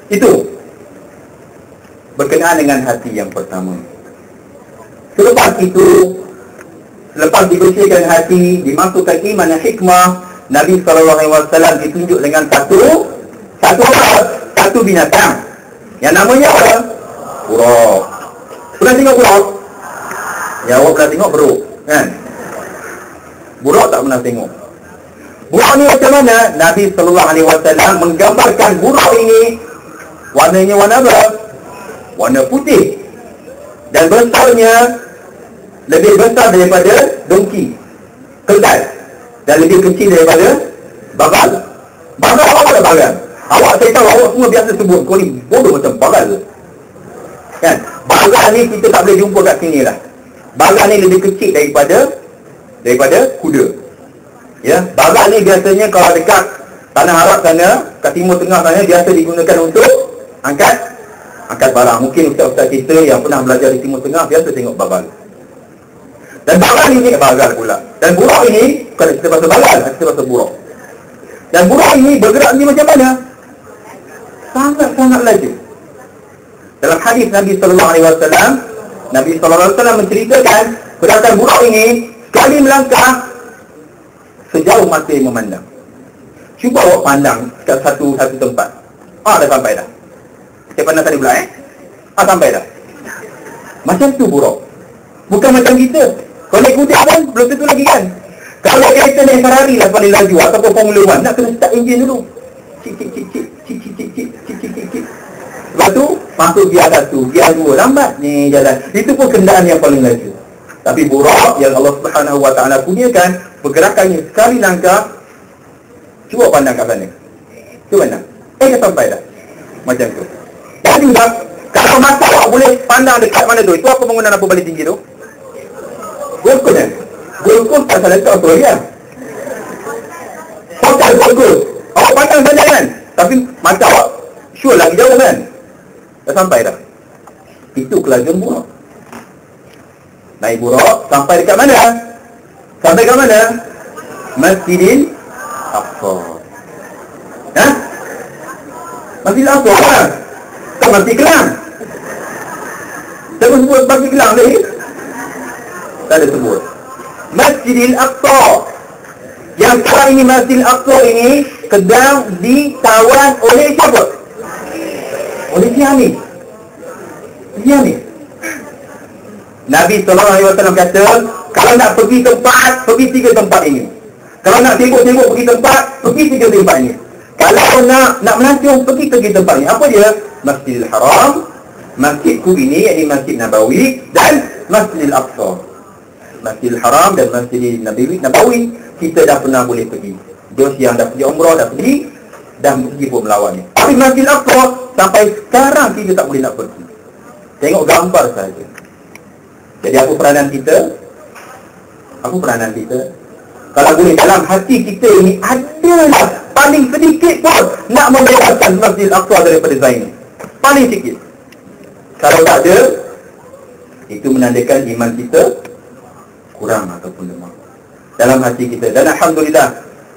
Itu berkenaan dengan hati yang pertama. Selepas itu, selepas dibersihkan hati, dimasukkan iman dan hikmah, Nabi SAW ditunjuk dengan satu binatang yang namanya apa? Buruk. Pernah tengok buruk? Ya, awak pernah tengok buruk, kan? Buruk tak pernah tengok. Buruk ni macam mana? Nabi SAW menggambarkan buruk ini warnanya warna apa? Warna putih. Dan besarnya lebih besar daripada dongki, kedai, dan lebih kecil daripada bagal. Bagal apa dah bagal? Awak saya tahu awak semua biasa sebut kau ni bodoh macam bagal, kan? Bagal ni kita tak boleh jumpa kat sini lah. Bagal ni lebih kecil daripada kuda. Ya, bagal ni biasanya kalau dekat tanah Arab sana, kat timur tengah sana, biasa digunakan untuk angkat barang. Mungkin ustaz-ustaz kita yang pernah belajar di timur tengah biasa tengok bagal. Dan bagal ini bagal pula. Dan buruk ini bukan kita pasal bagal, kita pasal buruk. Dan buruk ini bergerak ni macam mana? Sangat-sangat laju. Dalam hadis Nabi SAW, Nabi SAW menceritakan perkataan buruk ini sekali melangkah sejauh mata yang memandang. Cuba awak pandang kat satu tempat. Dah sampai dah. Saya pandang tadi pula sampai dah. Macam tu buruk. Bukan macam kita. Kalau naik kuda kan belum tentu lagi kan. Kalau kereta naik Ferrari lah paling laju, ataupun Formula 1, nak kena start enjin dulu. Cik. Lepas tu masuk gear 1, gear 2, lambat ni jalan. Itu pun kenderaan yang paling laju. Tapi buruk yang Allah Subhanahu Wa Taala kurniakan, pergerakannya sekali langkah. Cuba pandang kat sana. Cuba pandang. Dah sampai dah. Macam tu. Jadi dah, kalau mata awak boleh pandang dekat mana tu, itu apa bangunan apa paling tinggi tu? Gold Coast kan? Gold Coast tak salah tu Australia. Hotel Gold Coast. Awak pandang saja kan? Tapi mata awak sure lagi jauh kan? Dah sampai dah. Itu kelajuan buruk. Naik buruk sampai dekat mana? Sampai dekat mana? Masjidil Aqsa. Masjidil Aqsa kan? Kan Masjid Kelang. Saya sebut Masjid Kelang ni. Tak ada sebut. Masjidil Aqsa. Yang sekarang ini Masjidil Aqsa ini sedang ditawan oleh siapa? Oleh Zionis. Nabi SAW kata, kalau nak pergi tempat, pergi 3 tempat ini. Kalau nak tengok-tengok pergi tempat, pergi 3 tempat ini. Kalau nak melancong, pergi 3 tempat ini. Apa dia? Masjidil Haram, Masjidku ini, iaitu Masjid Nabawi, dan Masjidil Aqsa. Masjidil Haram dan Masjidil Nabawi kita dah pernah boleh pergi. Those yang dah pergi umrah dah pergi, dah pergi pun melawannya. Tapi Masjidil Aqsa sampai sekarang kita tak boleh nak pergi. Tengok gambar saja. Jadi apa peranan kita? Kalau boleh dalam hati kita ini adalah paling sedikit pun nak membebaskan Masjidil Aqsa daripada Zionis. Paling sikit. Kalau tak ada, itu menandakan iman kita kurang ataupun lemah dalam hati kita. Dan Alhamdulillah,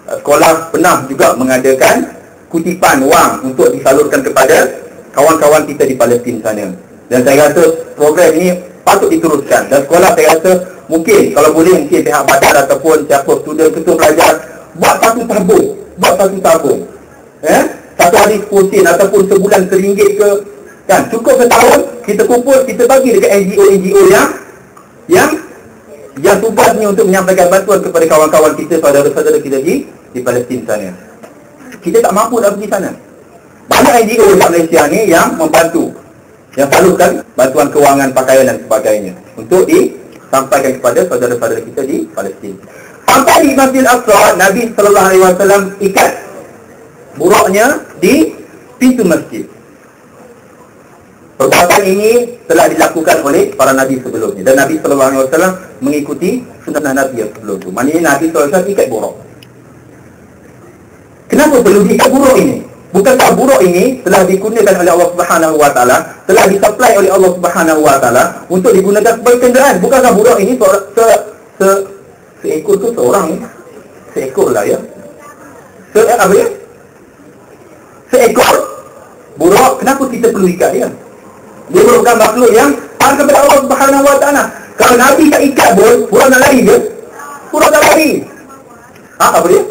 sekolah pernah juga mengadakan kutipan wang untuk disalurkan kepada kawan-kawan kita di Palestin sana. Dan saya rasa program ini patut diteruskan. Dan sekolah saya rasa mungkin kalau boleh, mungkin pihak badan ataupun siapa student ketua pelajar buat satu tabung. Satu hari 10 sen ataupun sebulan RM1 ke, kan, cukup setahun kita kumpul, kita bagi dekat NGO yang tugasnya untuk menyampaikan bantuan kepada kawan-kawan kita, saudara-saudara kita di Palestin sana. Kita tak mampu nak pergi sana. Banyak NGO di Malaysia ni yang membantu, yang salurkan bantuan kewangan, pakaian dan sebagainya untuk disampaikan kepada saudara-saudara kita di Palestin. Sampai di Masjidil Aqsa, Nabi SAW ikat buruknya di pintu masjid. Perbuatan ini telah dilakukan oleh para Nabi sebelumnya. Dan Nabi SAW mengikuti sunnah Nabi yang sebelum itu. Maknanya Nabi SAW ikat buruk. Kenapa perlu diikat buruk ini? Bukankah buruk ini telah digunakan oleh Allah Subhanahu Wa Taala, telah disupply oleh Allah Subhanahu Wa Taala untuk digunakan sebagai kenderaan? Bukankah buruk ini seekor tu seorang ni? Seekor lah ya. Seekor Buruk, kenapa kita perlu ikat dia? Dia merupakan makhluk yang taat kepada Allah Subhanahu Wa Taala. Kalau Nabi tak ikat pun, buruk nak lari ke? Buruk tak lari. Apa dia?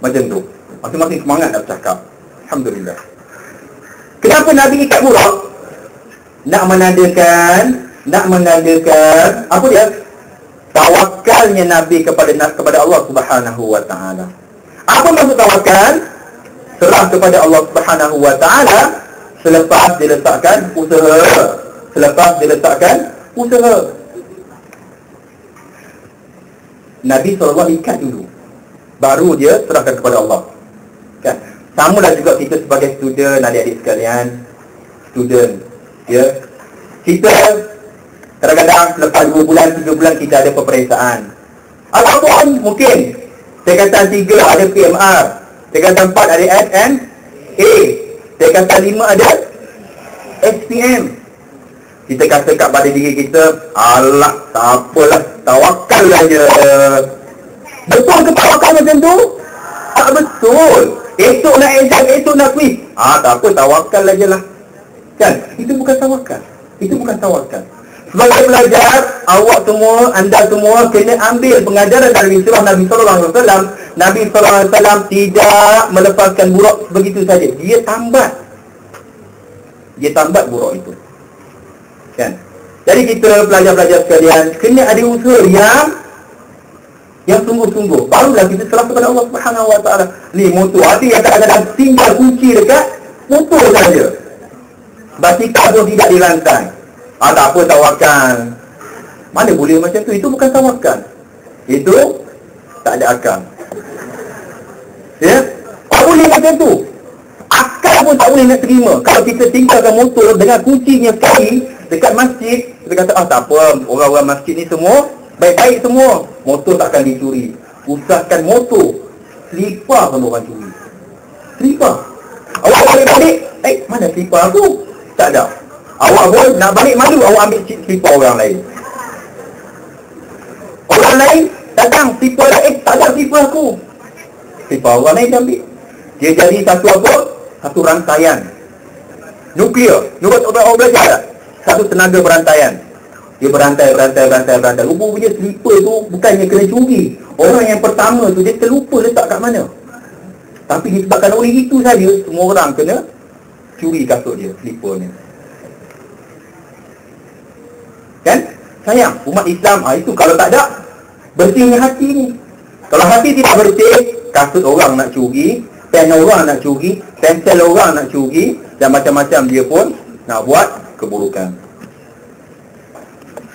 Macam tu. Masing-masing semangat nak bercakap. Alhamdulillah. Kenapa Nabi ikat buruk? Nak menandakan apa dia? Tawakalnya Nabi kepada Allah Subhanahu Wa Taala. Apa maksud tawakal? Serah kepada Allah Subhanahu Wa Taala selepas diletakkan usaha. Nabi SAW ikat dulu, baru dia serahkan kepada Allah. Kan? Sama lah juga kita sebagai student, adik-adik sekalian, student, ya. Kita kadang-kadang lepas 2 bulan, 3 bulan kita ada peperiksaan. Ataupun mungkin tingkatan 3 ada PMR, tingkatan 4 ada SNA, tingkatan 5 ada SPM. Kita kata kat pada diri kita, alah, tak apalah, tawakal aja. Betul ke tawakal macam tu? Tak betul. Esok nak exam, esok nak quiz. Tak apa, tawakal aja lah. Kan? Itu bukan tawakal. Sebagai pelajar, awak semua, anda semua kena ambil pengajaran dari surah Nabi Sallallahu Alaihi Wasallam. Nabi Sallallahu Alaihi Wasallam tidak melepaskan buruk begitu saja. Dia tambat buruk itu. Kan? Jadi kita pelajar-pelajar sekalian kena ada usaha yang sungguh-sungguh. Barulah kita serah kepada Allah Subhanahu Wa Taala. Ni motor, ada yang kadang-kadang tinggal kunci dekat motor saja. Basikal pun tidak dilantai. Tak apa, tawakal. Mana boleh macam tu? Itu bukan tawakal. Itu tak ada akal. Ya? Tak boleh macam tu. Akal pun tak boleh nak terima. Kalau kita tinggalkan motor dengan kuncinya sekali dekat masjid, kita kata, tak apa, orang-orang masjid ni semua baik-baik semua, motor takkan dicuri. Usahkan motor, selipar pun orang curi. Selipar. Awak balik-balik, mana selipar aku? Tak ada. Awak pun nak balik malu, awak ambil selipar orang lain. Orang lain datang, selipar lain, tak ada selipar aku. Selipar orang lain ambil. Dia jadi satu apa? Satu rantaian nuklear. Orang belajar tak? Satu tenaga berantaian. Dia berantai. Rupanya slipper tu bukannya kena curi. Orang yang pertama tu dia terlupa letak kat mana. Tapi disebabkan oleh itu saja, semua orang kena curi kasut dia, slipper ni. Kan? Sayang, umat Islam, itu kalau tak ada bersihnya hati ni. Kalau hati tidak bersih, kasut orang nak curi, pen orang nak curi, pensel orang nak curi, dan macam-macam dia pun nak buat keburukan.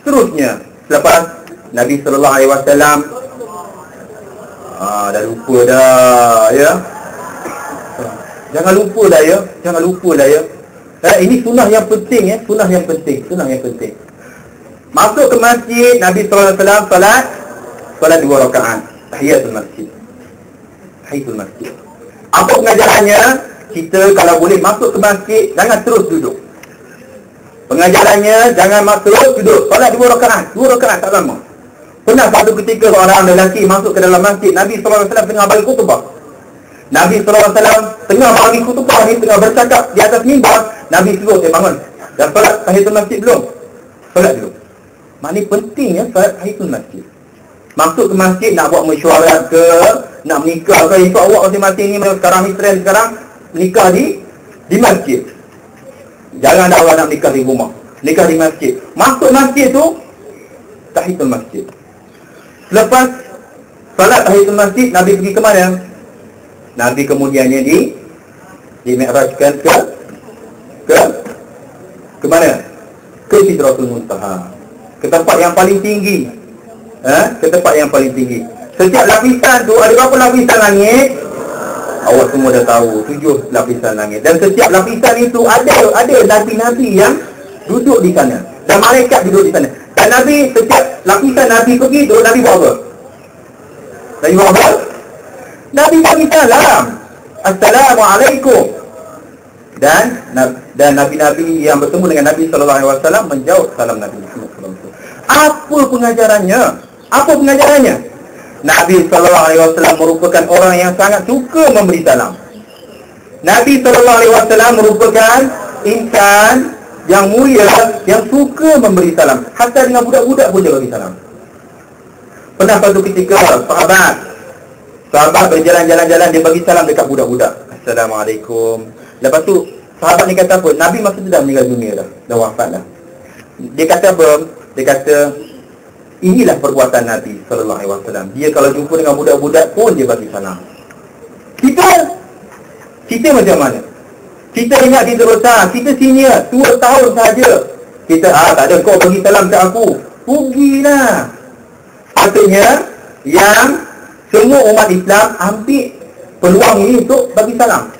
Seterusnya, selepas Nabi sallallahu alaihi wasallam dah lupa dah, ya. Jangan lupa dah ya. Ini sunnah yang penting, ya. Sunnah yang penting. Masuk ke masjid, Nabi sallallahu alaihi wasallam salat 2 rakaat, tahiyatul masjid. Apa pengajarannya? Kita kalau boleh masuk ke masjid, jangan terus duduk. Pengajarannya, jangan masuk duduk. Salat 2 rakaat tak lama. Pernah satu ketika seorang lelaki masuk ke dalam masjid, Nabi sallallahu alaihi wasallam tengah bagi khutbah. Nabi sallallahu alaihi wasallam tengah bagi khutbah, dia tengah bercakap di atas mimbar. Nabi suruh dia bangun. Dan salat tahiyatul masjid belum? Salat dulu. Maknanya pentingnya salat tahiyatul masjid. Masuk ke masjid nak buat mesyuarat ke, nak menikah ke, itu awak masing-masing ni sekarang ni trend sekarang nikah di masjid. Jangan ada orang nak nikah di rumah, nikah di masjid. Masuk masjid tu tahiyatul masjid. Lepas salat tahiyatul masjid, Nabi pergi ke mana? Nabi kemudiannya di-mi'rajkan ke mana? Ke Sidratul Muntaha, ke tempat yang paling tinggi. Ke tempat yang paling tinggi. Setiap lapisan tu ada berapa lapisan langit? Awak semua dah tahu, 7 lapisan langit. Dan setiap lapisan itu ada nabi-nabi yang duduk di sana, dan malaikat duduk di sana. Dan Nabi, setiap lapisan Nabi pergi tu, Nabi buat apa? Nabi bagi salam, Assalamualaikum. Dan nabi-nabi yang bertemu dengan Nabi sallallahu alaihi wasallam menjawab salam Nabi sallallahu alaihi wasallam. Apa pengajarannya? Nabi sallallahu alaihi wasallam merupakan orang yang sangat suka memberi salam. Nabi SAW merupakan insan yang mulia, yang suka memberi salam. Hatta dengan budak-budak pun dia bagi salam. Pernah satu ketika sahabat berjalan-jalan, dia bagi salam dekat budak-budak. Assalamualaikum. Lepas tu sahabat ni kata apa? Nabi masa tu dah meninggal dunia dah wafat dah. Dia kata apa? Dia kata, inilah perbuatan Nabi SAW. Dia kalau jumpa dengan budak-budak pun dia bagi salam. Kita macam mana? Kita ingat kita besar, kita senior, tua tahun saja. Kita tak ada, kau bagi salam kat aku. Rugilah. Patutnya yang semua umat Islam ambil peluang ini untuk bagi salam.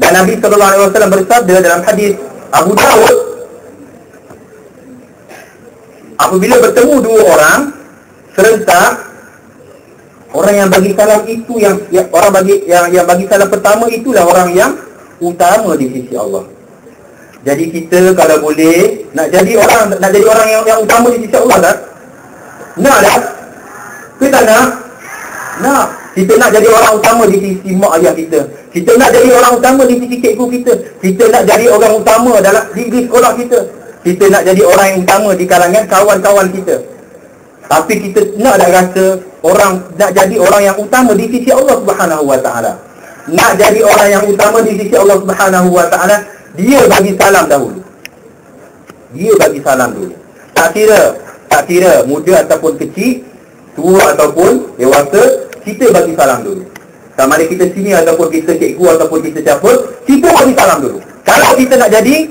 Dan Nabi SAW bersabda dalam hadis Abu Dawud, apabila bertemu dua orang serentak, orang yang bagi salam itu yang bagi salam pertama itulah orang yang utama di sisi Allah. Jadi kita kalau boleh nak jadi orang yang utama di sisi Allah tak? Nak tak? Kita nak? Nak. Kita nak jadi orang utama di sisi mak ayah kita. Kita nak jadi orang utama di sisi cikgu kita. Kita nak jadi orang utama di sekolah kita. Kita nak jadi orang yang utama di kalangan kawan-kawan kita. Tapi kita nak rasa nak jadi orang yang utama di sisi Allah Subhanahu Wa Taala. Nak jadi orang yang utama di sisi Allah Subhanahu Wa Taala, dia bagi salam dahulu. Dia bagi salam dulu. Tak kira muda ataupun kecil, tua ataupun dewasa, kita bagi salam dulu. Sama ada kita sini ataupun kita cikgu ataupun kita siapa, kita bagi salam dulu. Kalau kita nak jadi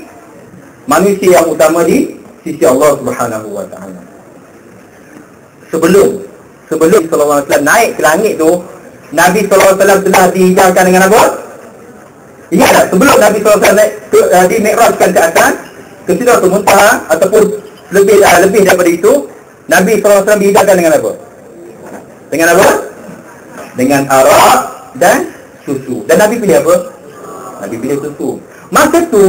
manusia yang utama di sisi Allah Subhanahu Wa Taala. Sebelum sallallahu alaihi wasallam naik ke langit tu, Nabi sallallahu alaihi wasallam telah dihijaukan dengan apa? Ingat tak? Sebelum Nabi sallallahu alaihi wasallam di-mi'rajkan ke atas, ke Sidratul Muntaha ataupun lebih daripada itu, Nabi sallallahu alaihi wasallam dihijaukan dengan apa? Dengan apa? Dengan arak dan susu. Dan Nabi pilih apa? Nabi pilih susu. Masa tu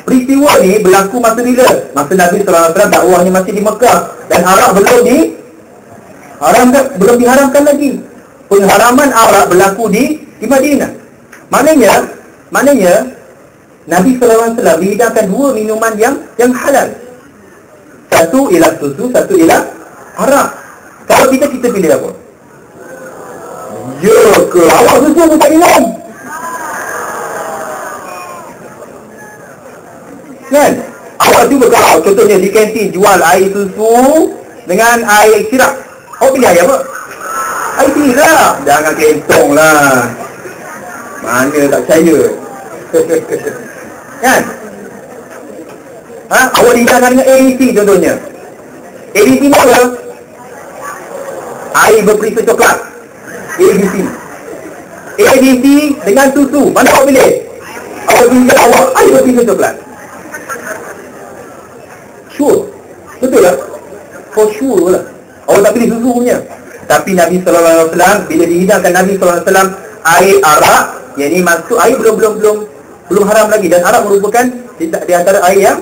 peristiwa ni berlaku masa bila? Masa Nabi sallallahu alaihi wasallam dakwahnya masih di Mekah dan arak belum diharamkan lagi. Pengharaman arak berlaku di Madinah. Maknanya Nabi sallallahu alaihi wasallam dihidangkan dua minuman yang halal. Satu ialah susu, satu ialah arak. Kalau kita pilih apa? Ya ke? Awak susu pun tak minum. Kan? Awak cuba kalau contohnya di kantin jual air susu dengan air sirap, awak pilih air apa? Air sirap. Jangan kentong lah. Mana tak percaya. Kan? Awak dihidangkan dengan ABC contohnya. ABC ni apa? Air berperisa coklat. ABC dengan susu. Mana awak pilih? Awak pilih air berperisa coklat. Sure. Betul tak? For sure lah. Awak tak pilih susu punya. Tapi Nabi sallallahu alaihi wasallam bila dihidangkan Nabi sallallahu alaihi wasallam air arak, yang ini masuk air belum haram lagi, dan arak merupakan di antara air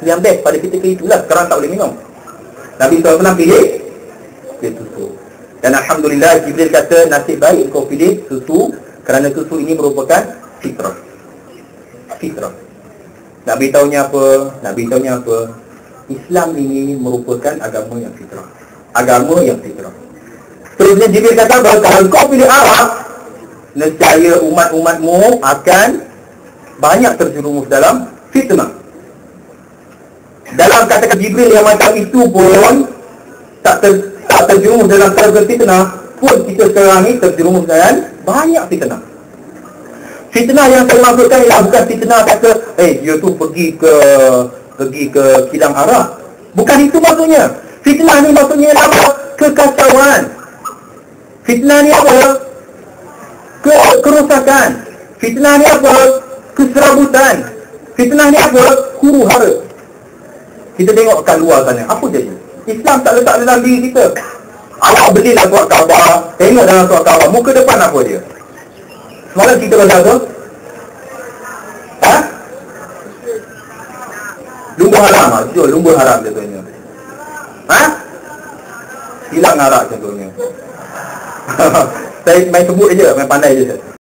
yang best pada ketika itulah. Sekarang tak boleh minum. Nabi sallallahu alaihi wasallam pilih susu. Dan alhamdulillah Jibril kata, nasib baik kau pilih susu kerana susu ini merupakan fitrah. Nabi tahunya apa? Islam ini merupakan agama yang fitrah. Terusnya Jibril kata bahawa kalau kau pilih arak, nescaya umat-umatmu akan banyak terjerumus dalam fitnah. Dalam kata-kata Jibril yang macam itu pun tak terjerumus dalam fitnah, pun kita sekarang ni terjerumus dalam banyak fitnah. Fitnah yang saya maksudkan ialah bukan fitnah kata dia tu pergi ke kilang arak. Bukan itu maksudnya. Fitnah ni maksudnya apa? Kekacauan. Fitnah ni apa? Kerosakan. Fitnah ni apa? Keserabutan. Fitnah ni apa? Huru-hara. Kita tengok kat luar sana, apa jadi? Islam tak letak dalam diri kita. Awak belilah surat khabar, tengok dalam surat khabar, muka depan apa dia? Semalam kita baca apa? Lumba haram lah, betul, lumba haram contohnya. Hilang arak contohnya. Saya main sebut je, main pandai je.